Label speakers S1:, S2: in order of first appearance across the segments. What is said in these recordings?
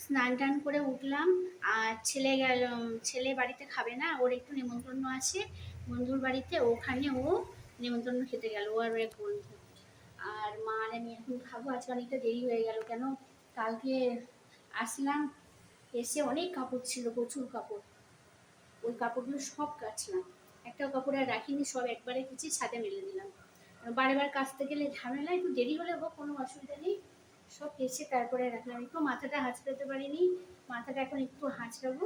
S1: স্নান টান করে উঠলাম। আর ছেলে বাড়িতে খাবে না, ওর একটু নেমন্তন্ন আছে বন্ধুর বাড়িতে, ওখানে ও নেমন্তন্ন খেতে গেল, ও আর এক বন্ধু। আর মা আর আমি এখন খাবো। আজকে অনেকটা দেরি হয়ে গেল, কেন কালকে আসলাম, এসে অনেক কাপড় ছিল, প্রচুর কাপড়। ওই কাপড়গুলো সব কাচলাম, একটাও কাপড় আর রাখিনি, সব একবারে কিছু ছাদে মেলে দিলাম। বারে বার কাচতে গেলে ঝামেলা, একটু দেরি হলে হোক কোনো অসুবিধা নেই। সব কেচে তারপরে রাখলাম। একটু মাথাটা হাঁচড়াতে পারিনি, মাথাটা এখন একটু হাঁচড়াবো।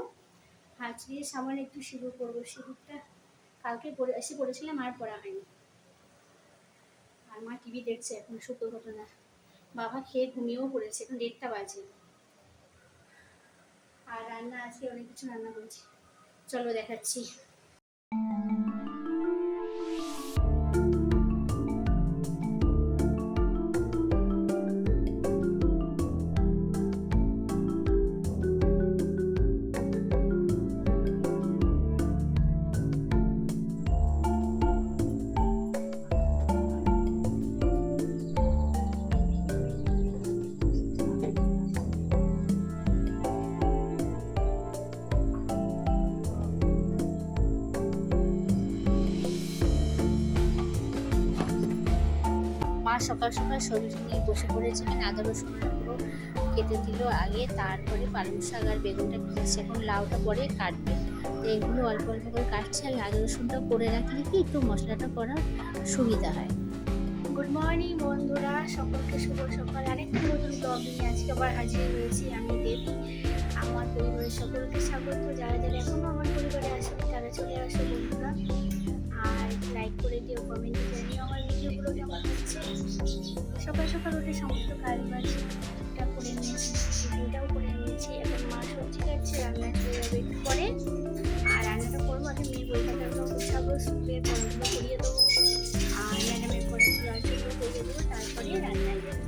S1: হাঁচড়িয়ে সামান্য একটু সিঁদুর করবো। সিঁদুরটা কালকে এসে পড়েছিলাম, আর পরা হয়নি। আর মা টিভি দেখছে এখন, সত্য ঘটনা। বাবা খেয়ে ঘুমিয়েও পড়েছে, এখন 1:30 বাজে। আর রান্না আজকে অনেক কিছু রান্না করেছি, চলো দেখাচ্ছি। মা সকাল সকাল সবজি নিয়ে বসে পড়েছিলেন, আদা রসুনগুলো কেটে দিল আগে, তারপরে পালং শাক আর বেগুনটা কেটেছে, এখন লাউটা পরে কাটবে। তো এগুলো অল্প অল্প করে কাটছে, আর আদা রসুনটা করে রাখলে কি একটু মশলাটা করার সুবিধা হয়। গুড মর্নিং বন্ধুরা, সকলকে শুভ সকাল। আরেকটা নতুন ব্লগ নিয়ে আজকে আবার হাজির হয়েছি আমি, দেবী। আমার পরিবারের সকলকে স্বাগত। যারা যারা এখনো আমার পরিবারে আসেন তারা চলে আসো বন্ধুরা, আর লাইক করে দিও, কমেন্টে জানিও আমার ভিডিওগুলো কেমন হচ্ছে। সকাল সকাল উঠে সমস্ত কাজ বাজটা করে নিয়েছি, টিফিনটাও করে নিয়েছি। এখন মা সবজি কাটছে, রান্না চলে যাবে একটু পরে। আর রান্নাটা করবো আগে, মেয়ের বই খাতাগুলো গুছাবো, স্কুলের পড়াগুলো করিয়ে দেবো, আর ম্যাডামের পড়াগুলো আছে ওগুলো করিয়ে দেবো, তারপরে রান্নায় যাবো।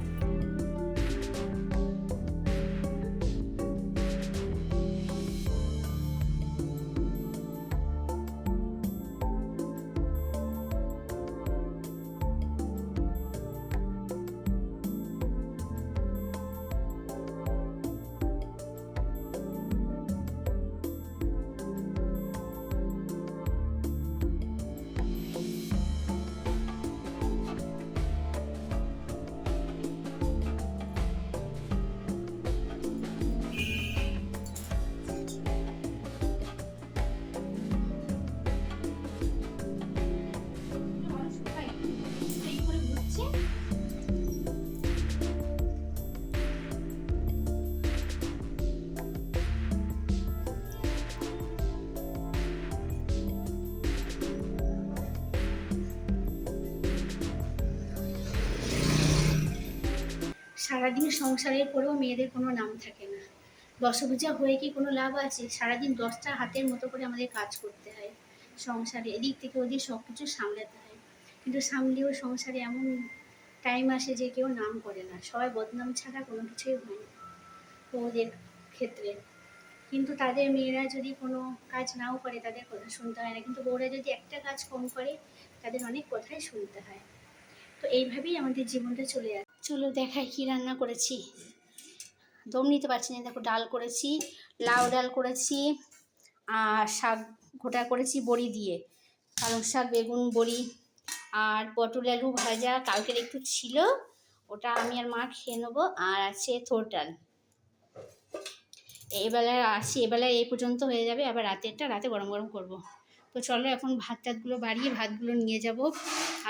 S1: সারাদিন সংসারের পরেও মেয়েদের কোনো নাম থাকে না। দশভূজা হয়ে কি কোনো লাভ আছে? সারাদিন 10টা হাতের মতো করে আমাদের কাজ করতে হয় সংসারে, এদিক থেকে ওদিক সব কিছু সামলাতে হয়। কিন্তু সামলেও সংসারে এমন টাইম আসে যে কেউ নাম করে না, সবাই বদনাম ছাড়া কোনো কিছুই হয় না ওদের ক্ষেত্রে। কিন্তু তাদের মেয়েরা যদি কোনো কাজ নাও করে তাদের কথা শুনতে হয় না, কিন্তু বউরা যদি একটা কাজ কম করে তাদের অনেক কথাই শুনতে হয়। তো এইভাবেই আমাদের জীবনটা চলে যাচ্ছে। চলো দেখাই কি রান্না করেছি। দম নিতে পারছি না, দেখো ডাল করেছি, লাউ ডাল করেছি, আর শাক ঘোটা করেছি বড়ি দিয়ে, পালং শাক বেগুন বড়ি, আর পটল আলু ভাজা কালকের একটু ছিল, ওটা আমি আর মা খেয়ে নেবো। আর আছে থোড় ডাল। এবেলায় আসি, এবেলায় এই পর্যন্ত হয়ে যাবে, আবার রাতে গরম গরম করব। তো চলো এখন ভাত টাতগুলো বাড়িয়ে ভাতগুলো নিয়ে যাব।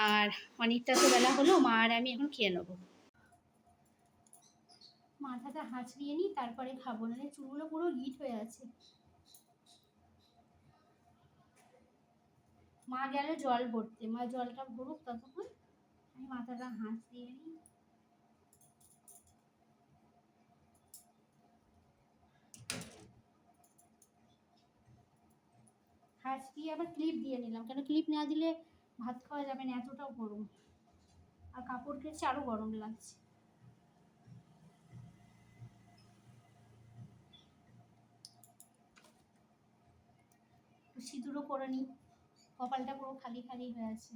S1: আর অনেকটা তো বেলা হলো, মা আর আমি এখন খেয়ে নেবো। মাথাটা হাঁচড়িয়ে নিই, তারপরে খাবো, না চুলগুলো পুরো হিট হয়ে আছে। মা গেল জল ভরতে, মা জলটা ভরুক ততক্ষণ আমি মাথাটা হাঁচড়িয়ে নিই। হাঁচড়িয়ে আবার ক্লিপ দিয়ে নিলাম, কেন ক্লিপ না দিলে ভাত খাওয়া যাবে না, এতটাও গরম। আর কাপড় কেচে আরো গরম লাগছে। সিঁদুরও করে নিই, কপালটা পুরো খালি খালি হয়ে আছে।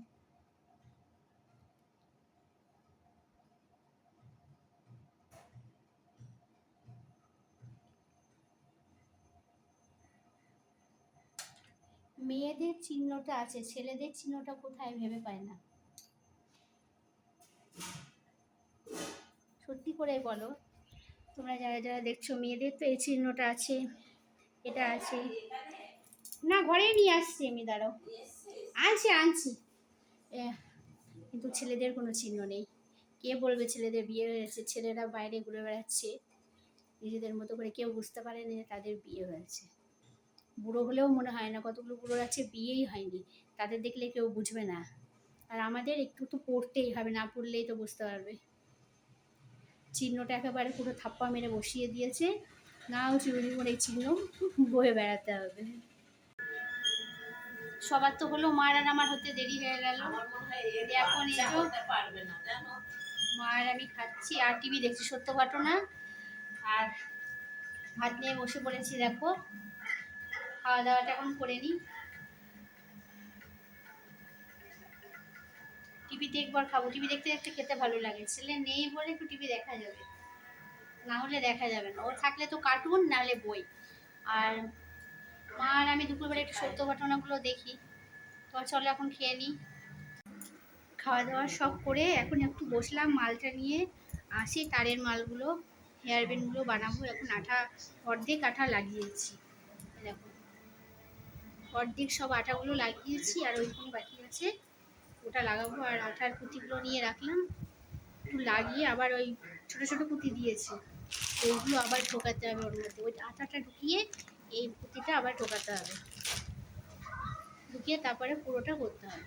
S1: মেয়েদের চিহ্নটা আছে, ছেলেদের চিহ্নটা কোথায় ভেবে পায় না। সত্যি করে বলো, তোমরা যারা যারা দেখছো, মেয়েদের তো এই চিহ্নটা আছে, এটা আছে না, ঘরে নিয়ে আসছি আমি, দাঁড়াও, আনছি আনছি। কিন্তু ছেলেদের কোনো চিহ্ন নেই। কে বলবে ছেলেদের বিয়ে হয়েছে? ছেলেরা বাইরে ঘুরে বেড়াচ্ছে নিজেদের মতো করে, কেউ বুঝতে পারেনি যে তাদের বিয়ে হয়েছে। বুড়ো হলেও মনে হয় না, কতগুলো বুড়োর আছে বিয়েই হয়নি, তাদের দেখলে কেউ বুঝবে না। আর আমাদের একটু তো পড়তেই হবে, না পড়লেই তো বুঝতে পারবে। চিহ্নটা একেবারে পুরো থাপ্পা মেরে বসিয়ে দিয়েছে, নাও চিরজীবন এই চিহ্ন বয়ে বেড়াতে হবে। সবার তো হলো, মার আর আমার হতে দেরি হয়ে গেল। এখন এই মা আর আমি খাচ্ছি আর টিভি দেখছি, সত্য ঘটনা। আর ভাত নিয়ে বসে পড়েছি, দেখো খাওয়া দাওয়াটা এখন করে নিই। টিভিতে একবার খাবো, টিভি দেখতে দেখতে খেতে ভালো লাগে। ছেলে নেই বলে একটু টিভি দেখা যাবে, না হলে দেখা যাবে না। ও থাকলে তো কার্টুন, নাহলে বই। আর মা আর আমি দুপুরবেলা একটু সত্য ঘটনাগুলো দেখি। তো চলো এখন খেয়ে নিই। খাওয়া দাওয়া সব করে এখন একটু বসলাম, মালটা নিয়ে আসি, তারের মালগুলো, হেয়ার ব্যান্ডগুলো বানাবো। এখন অর্ধেক আঠা লাগিয়েছি, দেখো অর্ধেক সব আঠাগুলো লাগিয়েছি, আর ওইখানে বাকি আছে, ওটা লাগাবো। আর আঠার পুঁতিগুলো নিয়ে রাখলাম, একটু লাগিয়ে আবার ওই ছোটো ছোটো পুঁতি দিয়েছি, ওইগুলো আবার ঢোকাতে হবে ওর মধ্যে। ওই আঠাটা ঢুকিয়ে এই পুঁতিটা আবার ঢোকাতে হবে, ঢুকিয়ে তারপরে পুরোটা করতে হবে।